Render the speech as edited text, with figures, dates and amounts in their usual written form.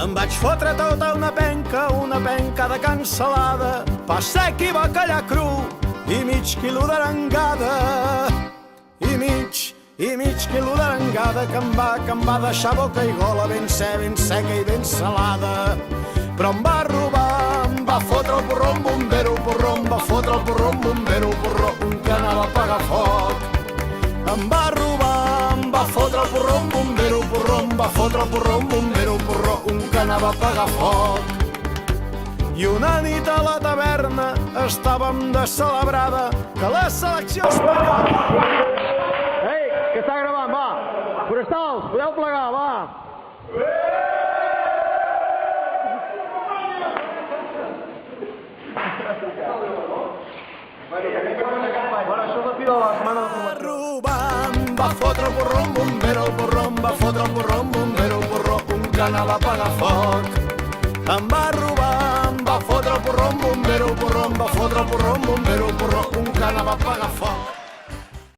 Em vaig fotre tota una penca de cansalada, pa sec i bacallà cru, i mig quilo d'arengada. I mig quilo d'arengada que em va deixar boca i gola ben seca i ben salada. Però em va robar, em va fotre el porró un bombero, em va fotre el porró un bombero, un que anava a apagar foc. Em va robar, em va fotre el porró un bombero, em va fotre el porró un bombero, un que anava a apagar foc. I una nit a la taverna estàvem de celebrada que la selecció espanyola... Ei, que està gravant, va! Forestals, podeu plegar, va! Bueno, això és la fi de la setmana de formació. Em va fotre el porró un bombero, em va fotre el porró un bombero, un que anava a apagar foc. Em va robar, em va fotre el porró un bombero, em va fotre el porró un bombero, un que anava a apagar foc.